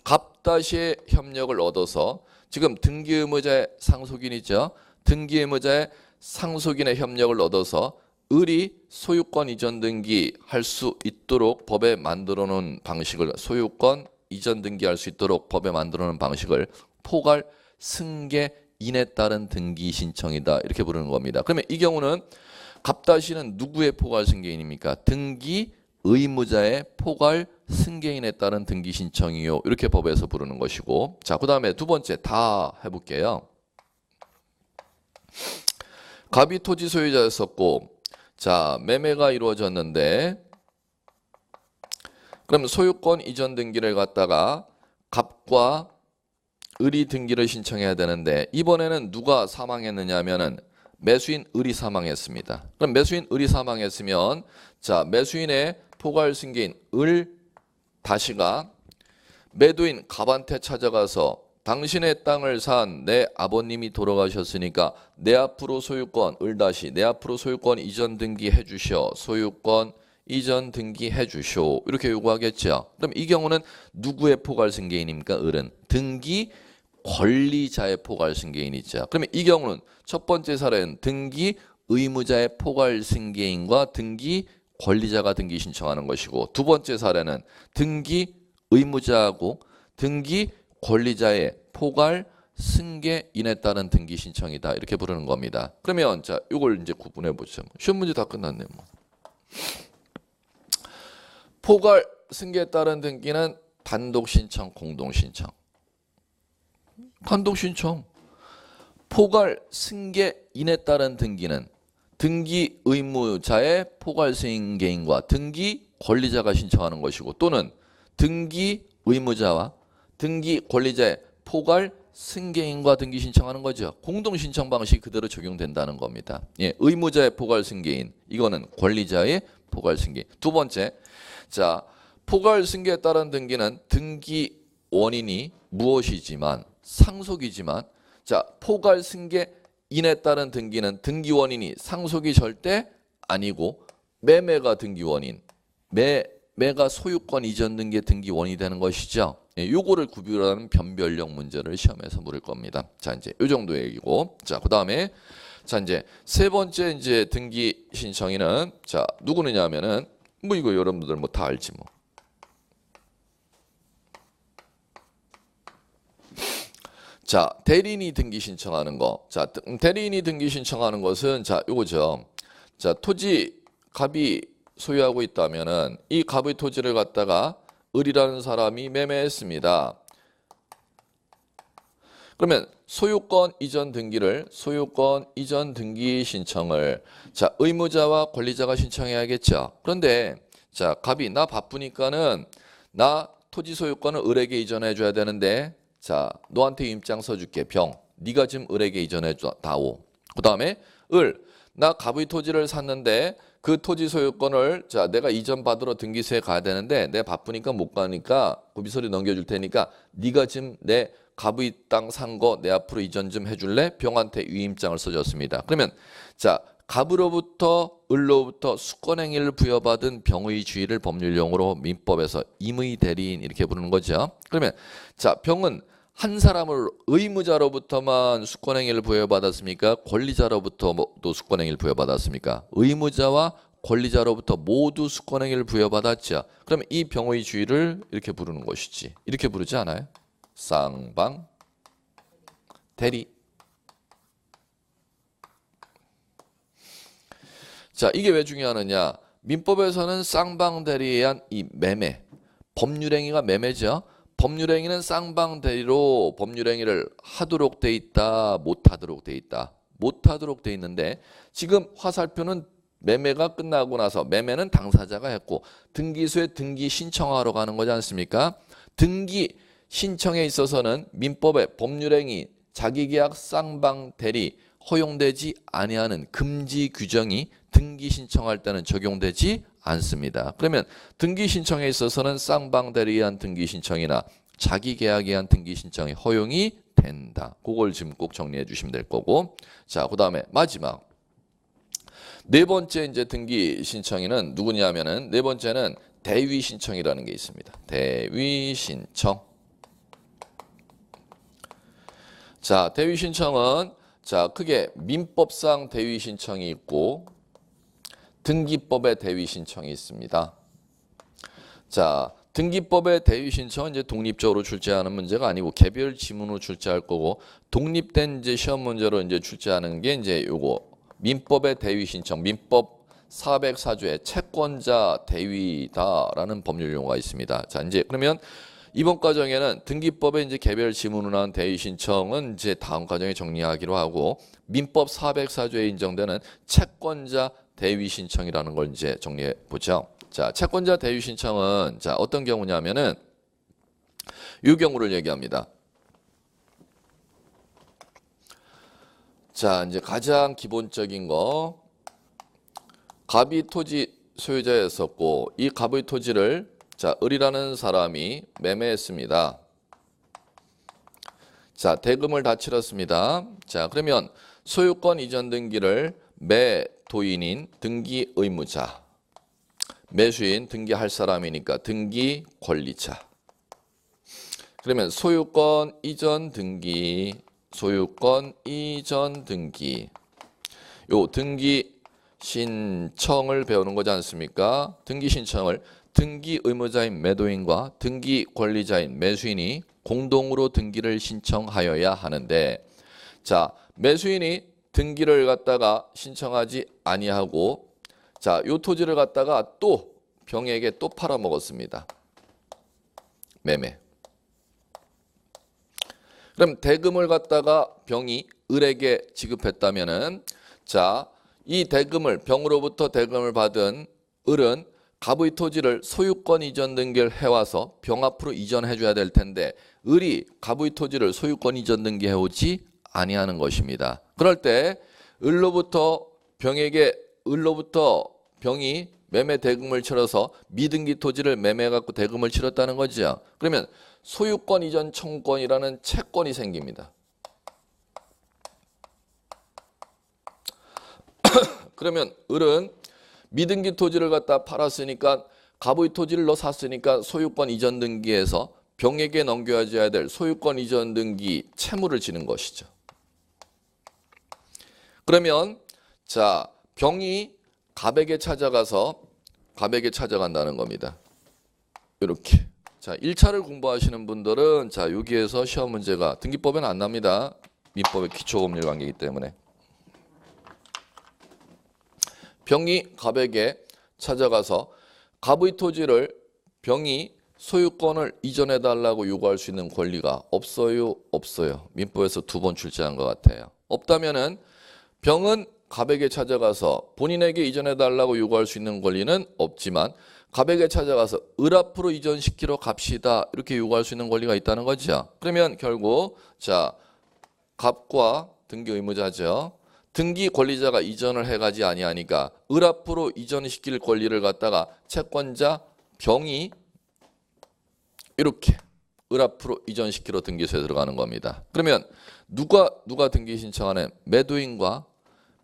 갑 다시의 협력을 얻어서 지금 등기 의무자의 상속인이죠. 등기 의무자의 상속인의 협력을 얻어서 을이 소유권 이전 등기 할 수 있도록 법에 만들어 놓은 방식을 소유권 이전 등기할 수 있도록 법에 만들어 놓은 방식을 포괄 승계인에 따른 등기 신청이다. 이렇게 부르는 겁니다. 그러면 이 경우는 갑다시는 누구의 포괄 승계인입니까? 등기 의무자의 포괄 승계인에 따른 등기 신청이요. 이렇게 법에서 부르는 것이고. 자, 그다음에 두 번째 다 해볼게요. 갑이 토지 소유자였었고 자, 매매가 이루어졌는데 그럼 소유권 이전 등기를 갖다가 갑과 을이 등기를 신청해야 되는데 이번에는 누가 사망했느냐 하면은 매수인 을이 사망했습니다. 그럼 매수인 을이 사망했으면 자, 매수인의 포괄 승계인 을 다시가 매도인 갑한테 찾아가서 당신의 땅을 산 내 아버님이 돌아가셨으니까 내 앞으로 소유권 을 다시 내 앞으로 소유권 이전 등기 해주시오. 소유권 이전 등기 해주시오. 이렇게 요구하겠죠. 그럼 이 경우는 누구의 포괄 승계인입니까? 을은 등기 권리자의 포괄 승계인이죠. 그러면 이 경우는 첫 번째 사례는 등기 의무자의 포괄 승계인과 등기 권리자가 등기 신청하는 것이고 두 번째 사례는 등기 의무자하고 등기 권리자의 포괄 승계인에 따른 등기 신청이다. 이렇게 부르는 겁니다. 그러면 자, 이걸 이제 구분해 보죠. 시험 문제 다 끝났네 뭐. 포괄 승계에 따른 등기는 단독 신청, 공동 신청. 단독 신청. 포괄 승계인에 따른 등기는 등기 의무자의 포괄 승계인과 등기 권리자가 신청하는 것이고 또는 등기 의무자와 등기 권리자의 포괄 승계인과 등기 신청하는 거죠. 공동 신청 방식이 그대로 적용된다는 겁니다. 예, 의무자의 포괄 승계인, 이거는 권리자의 포괄 승계인. 두 번째, 자, 포괄 승계에 따른 등기는 등기 원인이 무엇이지만 상속이지만 자, 포괄 승계인에 따른 등기는 등기 원인이 상속이 절대 아니고 매매가 등기 원인, 매가 소유권 이전 등기의 등기 원인이 되는 것이죠. 예, 요거를 구별하는 변별력 문제를 시험에서 물을 겁니다. 자, 이제 요 정도 얘기고. 자, 그다음에 자, 이제 세 번째 이제 등기 신청인은 자, 누구느냐 하면은 뭐 이거 여러분들 뭐 다 알지 뭐. 자, 대리인이 등기 신청하는 거. 자, 대리인이 등기 신청하는 것은 자, 요거죠. 자, 토지 갑이 소유하고 있다면은 이 갑의 토지를 갖다가 을이라는 사람이 매매했습니다. 그러면 소유권 이전 등기를 소유권 이전 등기 신청을 자, 의무자와 권리자가 신청해야겠죠. 그런데 자, 갑이 나 바쁘니까는 나 토지 소유권을 을에게 이전해 줘야 되는데 자, 너한테 임장 써줄게. 병. 네가 지금 을에게 이전해 다오. 그다음에 을. 나 갑의 토지를 샀는데 그 토지 소유권을 자, 내가 이전 받으러 등기소에 가야 되는데 내가 바쁘니까 못 가니까 고비서류 넘겨줄 테니까 네가 지금 내 갑의 땅 산 거 내 앞으로 이전 좀 해줄래? 병한테 위임장을 써줬습니다. 그러면 자, 갑으로부터 을로부터 수권행위를 부여받은 병의 주의를 법률용어로 민법에서 임의 대리인 이렇게 부르는 거죠. 그러면 자, 병은 한 사람을 의무자로부터만 수권행위를 부여받았습니까? 권리자로부터도 수권행위를 부여받았습니까? 의무자와 권리자로부터 모두 수권행위를 부여받았죠. 그러면 이 병의 주의를 이렇게 부르는 것이지. 이렇게 부르지 않아요? 쌍방 대리. 자, 이게 왜 중요하느냐? 민법에서는 쌍방대리에 의한 이 매매, 법률행위가 매매죠. 법률행위는 쌍방대리로 법률행위를 하도록 돼 있다, 못하도록 돼 있다. 못하도록 돼 있는데 지금 화살표는 매매가 끝나고 나서 매매는 당사자가 했고 등기소에 등기 신청하러 가는 거지 않습니까? 등기 신청에 있어서는 민법의 법률행위, 자기계약 쌍방대리 허용되지 아니하는 금지 규정이 등기 신청할 때는 적용되지 않습니다. 그러면 등기 신청에 있어서는 쌍방대리에 의한 등기 신청이나 자기계약에 의한 등기 신청이 허용이 된다. 그걸 지금 꼭 정리해 주시면 될 거고. 자, 그다음에 마지막 네 번째 이제 등기 신청인은 누구냐면은 네 번째는 대위 신청이라는 게 있습니다. 대위 신청. 자, 대위 신청은 자, 크게 민법상 대위 신청이 있고 등기법의 대위 신청이 있습니다. 자, 등기법의 대위 신청은 이제 독립적으로 출제하는 문제가 아니고 개별 지문으로 출제할 거고 독립된 이제 시험 문제로 이제 출제하는 게 이제 요거 민법의 대위 신청, 민법 404조의 채권자 대위다라는 법률 용어가 있습니다. 자, 이제 그러면 이번 과정에는 등기법의 이제 개별 지문으로 한 대위 신청은 이제 다음 과정에 정리하기로 하고 민법 404조에 인정되는 채권자 대위 신청이라는 걸 이제 정리해 보죠. 자, 채권자 대위 신청은 자, 어떤 경우냐면은 이 경우를 얘기합니다. 자, 이제 가장 기본적인 거 갑이 토지 소유자였었고 이 갑의 토지를 자, 을이라는 사람이 매매했습니다. 자, 대금을 다 치렀습니다. 자, 그러면 소유권 이전 등기를 매도인인 등기 의무자, 매수인 등기할 사람이니까 등기 권리자. 그러면 소유권 이전 등기, 소유권 이전 등기. 요 등기 신청을 배우는 거지 않습니까? 등기 신청을 등기 의무자인 매도인과 등기 권리자인 매수인이 공동으로 등기를 신청하여야 하는데 자, 매수인이 등기를 갖다가 신청하지 아니하고 자, 요 토지를 갖다가 또 병에게 또 팔아먹었습니다. 매매. 그럼 대금을 갖다가 병이 을에게 지급했다면은 자, 이 대금을 병으로부터 대금을 받은 을은 갑의 토지를 소유권 이전 등기를 해와서 병 앞으로 이전해 줘야 될 텐데 을이 갑의 토지를 소유권 이전 등기해 오지 아니하는 것입니다. 그럴 때 을로부터 병이 매매 대금을 치러서 미등기 토지를 매매해 갖고 대금을 치렀다는 거죠. 그러면 소유권 이전 청구권이라는 채권이 생깁니다. 그러면 을은 미등기 토지를 갖다 팔았으니까 갑의 토지를 너 샀으니까 소유권 이전 등기에서 병에게 넘겨줘야 될 소유권 이전 등기 채무를 지는 것이죠. 그러면 자, 병이 갑에게 찾아간다는 겁니다. 이렇게. 자, 1차를 공부하시는 분들은 자, 여기에서 시험 문제가 등기법에는 안 납니다. 민법의 기초법률 관계이기 때문에. 병이 갑에게 찾아가서 갑의 토지를 병이 소유권을 이전해달라고 요구할 수 있는 권리가 없어요? 없어요. 민법에서 2번 출제한 것 같아요. 없다면은 병은 갑에게 찾아가서 본인에게 이전해달라고 요구할 수 있는 권리는 없지만 갑에게 찾아가서 을 앞으로 이전시키러 갑시다 이렇게 요구할 수 있는 권리가 있다는 거죠. 그러면 결국 자, 갑과 등기 의무자죠. 등기 권리자가 이전을 해가지 아니하니까 을 앞으로 이전시킬 권리를 갖다가 채권자 병이 이렇게 을 앞으로 이전시키러 등기소에 들어가는 겁니다. 그러면 누가 등기 신청하는 매도인과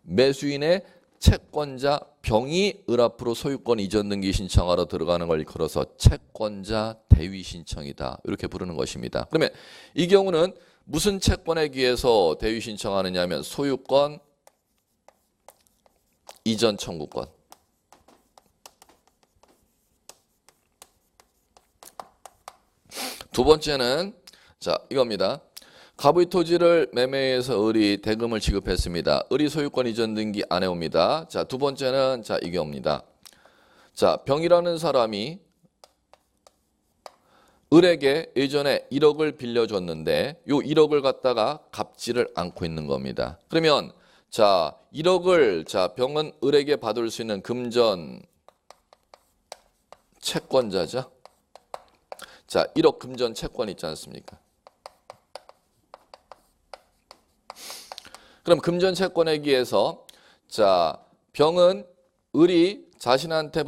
매수인의 채권자 병이 을 앞으로 소유권 이전 등기 신청하러 들어가는 걸 걸어서 채권자 대위 신청이다 이렇게 부르는 것입니다. 그러면 이 경우는 무슨 채권에 기해서 대위 신청하느냐 하면 소유권 이전 청구권. 두 번째는 자, 이겁니다. 갑의 토지를 매매해서 을이 대금을 지급했습니다. 을이 소유권 이전 등기 안 해옵니다. 자, 두 번째는 자, 이게 옵니다. 자, 병이라는 사람이 을에게 예전에 1억을 빌려줬는데 요 1억을 갖다가 갚지를 않고 있는 겁니다. 그러면 자, 1억을 자, 병은 을에게 받을 수 있는 금전 채권자죠. 자, 1억 금전 채권 있지 않습니까? 그럼 금전 채권에 의해서 자, 병은 을이 자신한테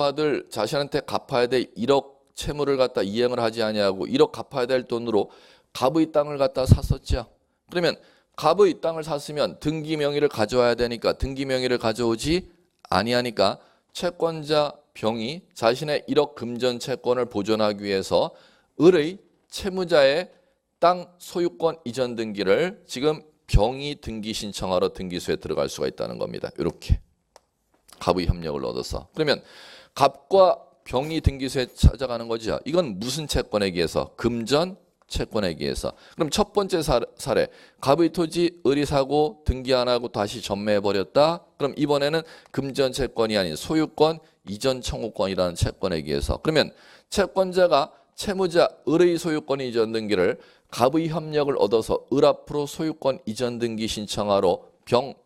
갚아야 될 1억 채무를 갖다 이행을 하지 아니하고 1억 갚아야 될 돈으로 갑의 땅을 갖다 샀었죠. 그러면 갑의 땅을 샀으면 등기 명의를 가져와야 되니까 등기 명의를 가져오지 아니하니까 채권자 병이 자신의 1억 금전 채권을 보존하기 위해서 을의 채무자의 땅 소유권 이전 등기를 지금 병이 등기 신청하러 등기소에 들어갈 수가 있다는 겁니다. 이렇게 갑의 협력을 얻어서. 그러면 갑과 병이 등기소에 찾아가는 거죠. 이건 무슨 채권에 의해서? 금전 채권에 의해서. 그럼 첫 번째 사례, 갑의 토지 을이 사고 등기 안 하고 다시 전매해버렸다. 그럼 이번에는 금전 채권이 아닌 소유권 이전 청구권이라는 채권에 의해서. 그러면 채권자가 채무자 을의 소유권 이전 등기를 갑의 협력을 얻어서 을 앞으로 소유권 이전 등기 신청하러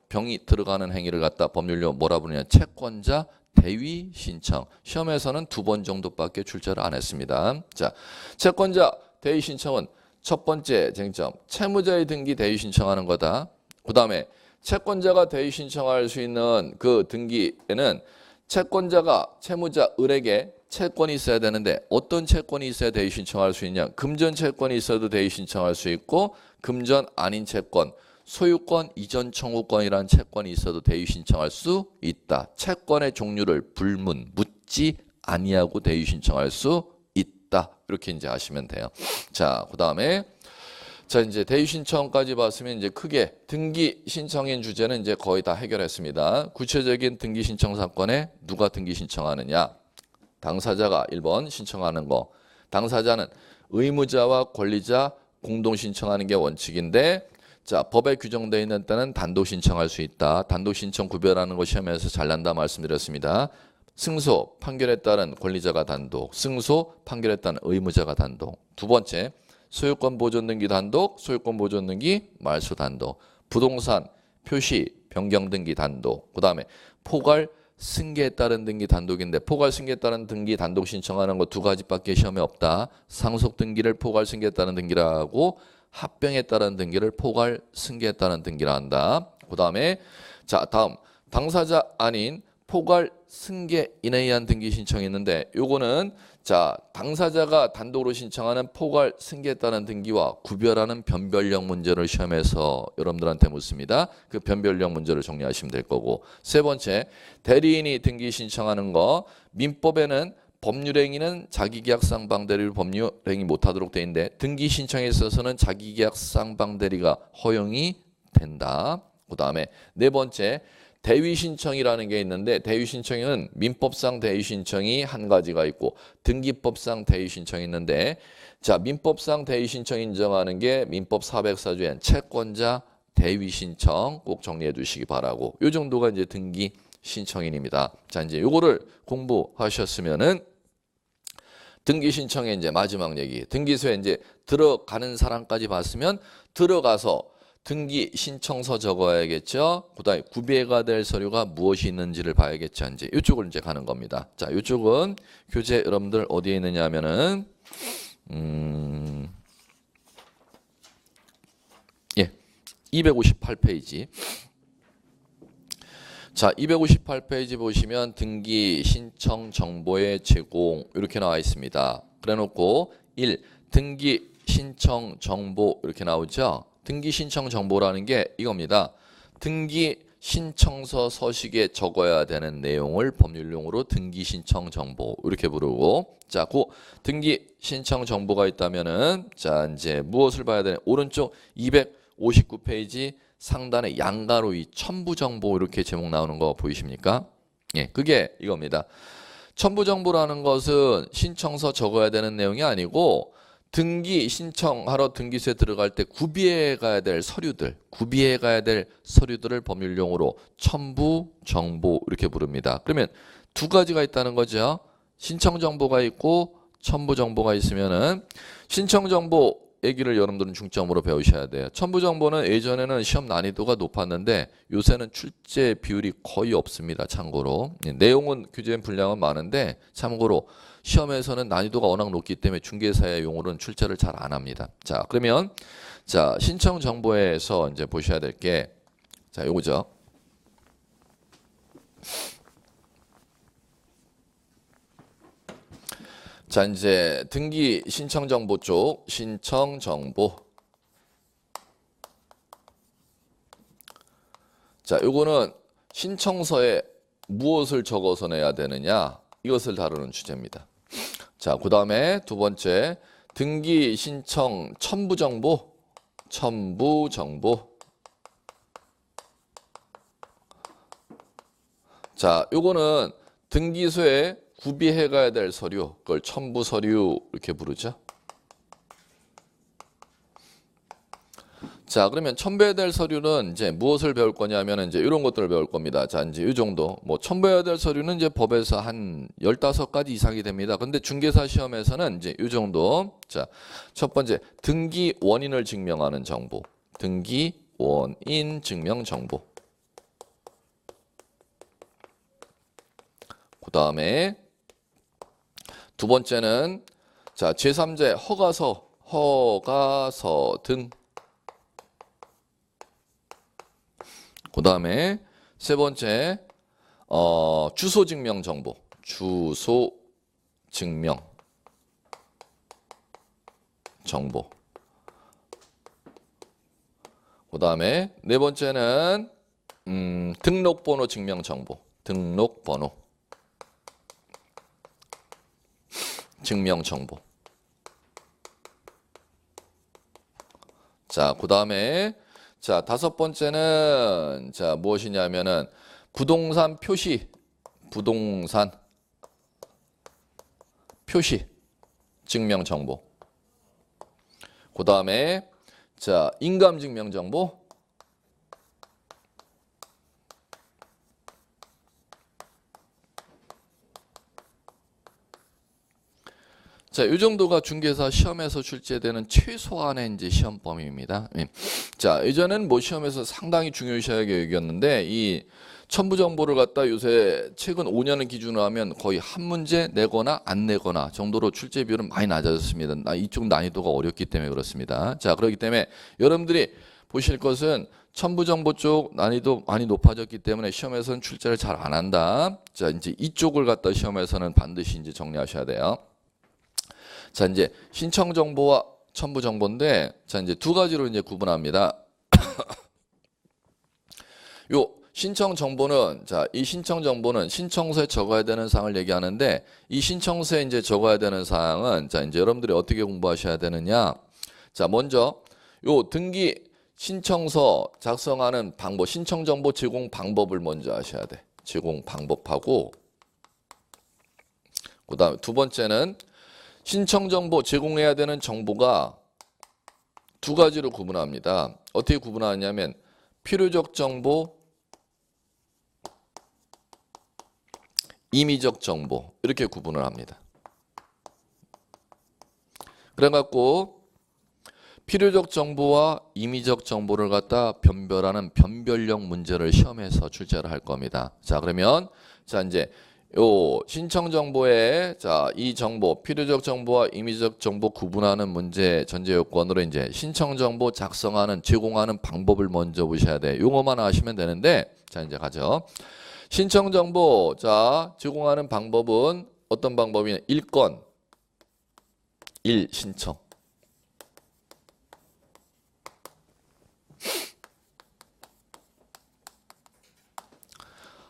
병이 들어가는 행위를 갖다 법률용어 뭐라 부르냐? 채권자 대위 신청. 시험에서는 2번 정도밖에 출제를 안 했습니다. 자, 채권자 대위 신청은 첫 번째 쟁점, 채무자의 등기 대위 신청하는 거다. 그 다음에 채권자가 대위 신청할 수 있는 그 등기에는 채권자가 채무자 을에게 채권이 있어야 되는데 어떤 채권이 있어야 대위 신청할 수 있냐? 금전 채권이 있어도 대위 신청할 수 있고 금전 아닌 채권, 소유권 이전 청구권이라는 채권이 있어도 대위 신청할 수 있다. 채권의 종류를 불문, 묻지 아니하고 대위 신청할 수 있다. 이렇게 이제 아시면 돼요. 자, 그다음에 자, 이제 대위 신청까지 봤으면 이제 크게 등기 신청인 주제는 이제 거의 다 해결했습니다. 구체적인 등기 신청 사건에 누가 등기 신청하느냐? 당사자가 1번 신청하는 거. 당사자는 의무자와 권리자 공동 신청하는 게 원칙인데 자, 법에 규정되어 있는 때는 단독 신청할 수 있다. 단독 신청 구별하는 거 시험에서 잘난다 말씀드렸습니다. 승소, 판결에 따른 권리자가 단독, 승소, 판결에 따른 의무자가 단독. 두 번째, 소유권 보존 등기 단독, 소유권 보존 등기 말소 단독. 부동산, 표시, 변경 등기 단독. 그 다음에 포괄, 승계에 따른 등기 단독인데 포괄 승계에 따른 등기 단독 신청하는 거 2가지밖에 시험에 없다. 상속 등기를 포괄 승계에 따른 등기라고 합병에 따른 등기를 포괄 승계에 따른 등기라 한다. 그 다음에 자, 다음 당사자 아닌 포괄 승계인에 의한 등기 신청이 있는데 요거는 자, 당사자가 단독으로 신청하는 포괄 승계에 따른 등기와 구별하는 변별력 문제를 시험에서 여러분들한테 묻습니다. 그 변별력 문제를 정리하시면 될 거고. 세 번째, 대리인이 등기 신청하는 거. 민법에는 법률행위는 자기계약상방대리를 법률행위 못하도록 돼 있는데 등기 신청에 있어서는 자기계약상방대리가 허용이 된다. 그 다음에 네 번째, 대위신청이라는 게 있는데 대위신청은 민법상 대위신청이 한 가지가 있고 등기법상 대위신청이 있는데 자, 민법상 대위신청 인정하는 게 민법 404조엔 채권자 대위신청 꼭 정리해 두시기 바라고. 요 정도가 이제 등기 신청인입니다. 자, 이제 요거를 공부하셨으면은 등기 신청의 이제 마지막 얘기. 등기소에 이제 들어가는 사람까지 봤으면 들어가서 등기 신청서 적어야겠죠. 그다음에 구비가 될 서류가 무엇이 있는지를 봐야겠죠. 이제 이쪽을 이제 가는 겁니다. 자, 이쪽은 교재 여러분들 어디에 있느냐 하면은 258페이지. 자, 258페이지 보시면 등기 신청 정보의 제공 이렇게 나와 있습니다. 그래 놓고 1. 등기 신청 정보 이렇게 나오죠. 등기 신청 정보라는 게 이겁니다. 등기 신청서 서식에 적어야 되는 내용을 법률용어로 등기 신청 정보 이렇게 부르고 자, 그 등기 신청 정보가 있다면은 자, 이제 무엇을 봐야 되냐? 오른쪽 259페이지 상단에 양가로 이 첨부 정보 이렇게 제목 나오는 거 보이십니까? 예, 그게 이겁니다. 첨부 정보라는 것은 신청서 적어야 되는 내용이 아니고 등기 신청하러 등기소에 들어갈 때 구비해 가야 될 서류들을 법률용어로 첨부 정보 이렇게 부릅니다. 그러면 두 가지가 있다는 거죠. 신청 정보가 있고 첨부 정보가 있으면은 신청 정보 얘기를 여러분들은 중점으로 배우셔야 돼요. 첨부 정보는 예전에는 시험 난이도가 높았는데 요새는 출제 비율이 거의 없습니다. 참고로 내용은 규제된 분량은 많은데 참고로 시험에서는 난이도가 워낙 높기 때문에 중개사의 용어로는 출제를 잘 안 합니다. 자, 그러면 자, 신청 정보에서 이제 보셔야 될 게 자, 요거죠. 자, 이제 등기 신청 정보 쪽 신청 정보. 자, 요거는 신청서에 무엇을 적어서 내야 되느냐 이것을 다루는 주제입니다. 자, 그다음에 두 번째 등기 신청 첨부 정보. 자, 요거는 등기소에 구비해 가야 될 서류, 그걸 첨부 서류 이렇게 부르죠. 자, 그러면 첨부해야 될 서류는 이제 무엇을 배울 거냐면 이제 이런 것들을 배울 겁니다. 자, 이제 이 정도. 뭐 첨부해야 될 서류는 이제 법에서 한 15가지 이상이 됩니다. 근데 중개사 시험에서는 이제 이 정도. 자, 첫 번째 등기 원인을 증명하는 정보. 등기 원인 증명 정보. 그다음에 두 번째는 자, 제3자 허가서 등. 그다음에 세 번째 주소 증명 정보. 주소 증명 정보. 그다음에 네 번째는 등록번호 증명 정보. 등록번호 증명 정보. 자, 그다음에 자, 다섯 번째는 자, 무엇이냐면은 부동산 표시 증명 정보. 그다음에 자, 인감 증명 정보. 자, 이 정도가 중개사 시험에서 출제되는 최소한의 이제 시험 범위입니다. 자, 예전에는 뭐 시험에서 상당히 중요시하게 여겼는데 이 첨부 정보를 갖다 요새 최근 5년을 기준으로 하면 거의 한 문제 내거나 안 내거나 정도로 출제 비율은 많이 낮아졌습니다. 이쪽 난이도가 어렵기 때문에 그렇습니다. 자, 그렇기 때문에 여러분들이 보실 것은 첨부 정보 쪽 난이도 많이 높아졌기 때문에 시험에서는 출제를 잘 안 한다. 자, 이제 이쪽을 갖다 시험에서는 반드시 이제 정리하셔야 돼요. 자, 이제 신청 정보와 첨부 정보인데, 자, 이제 두 가지로 이제 구분합니다. 요 신청 정보는, 자, 이 신청 정보는 신청서에 적어야 되는 사항을 얘기하는데, 이 신청서에 이제 적어야 되는 사항은, 자, 이제 여러분들이 어떻게 공부하셔야 되느냐. 자, 먼저 요 등기 신청서 작성하는 방법, 신청 정보 제공 방법을 먼저 아셔야 돼. 제공 방법하고, 그다음에 두 번째는 신청 정보 제공해야 되는 정보가 두 가지로 구분합니다. 어떻게 구분하냐면 필요적 정보, 임의적 정보 이렇게 구분을 합니다. 그래갖고 필요적 정보와 임의적 정보를 갖다 변별하는 변별력 문제를 시험에서 출제를 할 겁니다. 자, 그러면 자, 이제 요 신청 정보에 자, 이 정보 필요적 정보와 임의적 정보 구분하는 문제 전제 요건으로 이제 신청 정보 작성하는 제공하는 방법을 먼저 보셔야 돼. 용어만 아시면 되는데 자, 이제 가죠. 신청 정보 자, 제공하는 방법은 어떤 방법이냐? 1건 1 신청.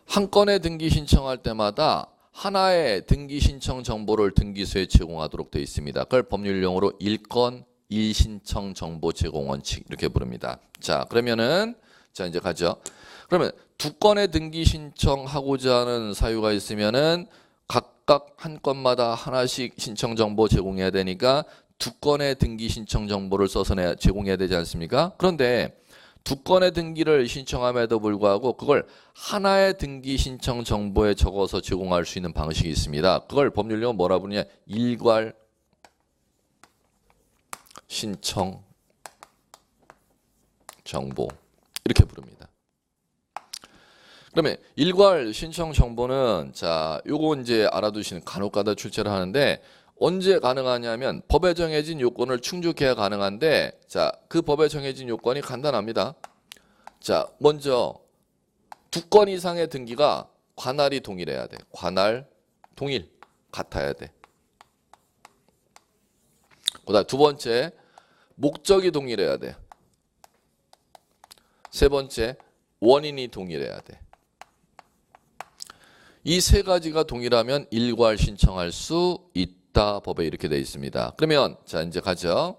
한 건의 등기 신청할 때마다 하나의 등기 신청 정보를 등기소에 제공하도록 되어 있습니다. 그걸 법률용어로 1건 1신청 정보 제공 원칙 이렇게 부릅니다. 자, 그러면은 자, 이제 가죠. 그러면 두 건의 등기 신청하고자 하는 사유가 있으면은 각각 한 건마다 하나씩 신청 정보 제공해야 되니까 두 건의 등기 신청 정보를 써서 제공해야 되지 않습니까? 그런데 두 건의 등기를 신청함에도 불구하고 그걸 하나의 등기 신청 정보에 적어서 제공할 수 있는 방식이 있습니다. 그걸 법률용어 뭐라 부르냐? 일괄 신청 정보 이렇게 부릅니다. 그러면 일괄 신청 정보는 자, 요거 이제 알아두시는 간혹가다 출제를 하는데 언제 가능하냐면 법에 정해진 요건을 충족해야 가능한데 자, 그 법에 정해진 요건이 간단합니다. 자, 먼저 두 건 이상의 등기가 관할이 동일해야 돼. 관할 동일 같아야 돼. 그다음 두 번째 목적이 동일해야 돼. 세 번째 원인이 동일해야 돼. 이 세 가지가 동일하면 일괄 신청할 수 있다. 법에 이렇게 되어 있습니다. 그러면 자 이제 가죠.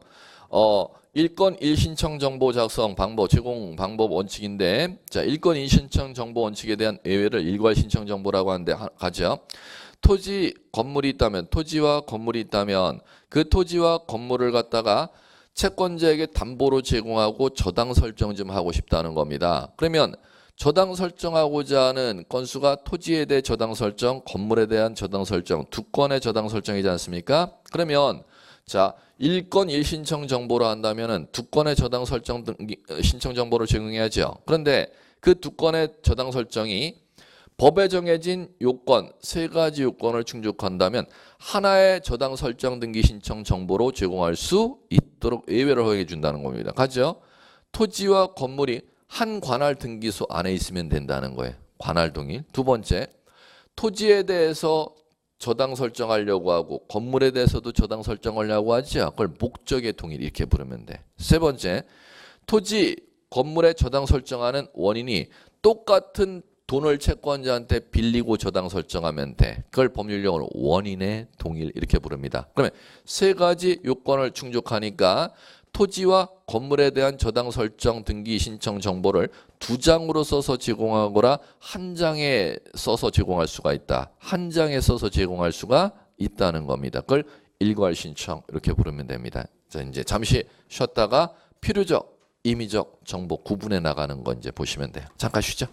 1건 1신청 정보 작성 방법 제공 방법 원칙인데 자 1건 1신청 정보 원칙에 대한 예외를 일괄 신청 정보라고 하는데 가죠. 토지 건물이 있다면 토지와 건물이 있다면 그 토지와 건물을 갖다가 채권자에게 담보로 제공하고 저당 설정 좀 하고 싶다는 겁니다. 그러면 저당 설정하고자 하는 건수가 토지에 대해 저당 설정, 건물에 대한 저당 설정, 두 건의 저당 설정이지 않습니까? 그러면 자 1건 1신청 정보로 한다면은 두 건의 저당 설정 신청 정보를 제공해야죠. 그런데 그 두 건의 저당 설정이 법에 정해진 요건 세 가지 요건을 충족한다면 하나의 저당 설정 등기 신청 정보로 제공할 수 있도록 예외를 허용해 준다는 겁니다. 가죠. 토지와 건물이 한 관할 등기소 안에 있으면 된다는 거예요. 관할 동일. 두 번째, 토지에 대해서 저당 설정하려고 하고 건물에 대해서도 저당 설정하려고 하죠. 그걸 목적의 동일 이렇게 부르면 돼. 세 번째, 토지, 건물에 저당 설정하는 원인이 똑같은 돈을 채권자한테 빌리고 저당 설정하면 돼. 그걸 법률용어로 원인의 동일 이렇게 부릅니다. 그러면 세 가지 요건을 충족하니까 토지와 건물에 대한 저당 설정 등기 신청 정보를 두 장으로 써서 제공하거나 한 장에 써서 제공할 수가 있다. 한 장에 써서 제공할 수가 있다는 겁니다. 그걸 일괄 신청 이렇게 부르면 됩니다. 자, 이제 잠시 쉬었다가 필요적, 임의적 정보 구분해 나가는 거 이제 보시면 돼요. 잠깐 쉬죠.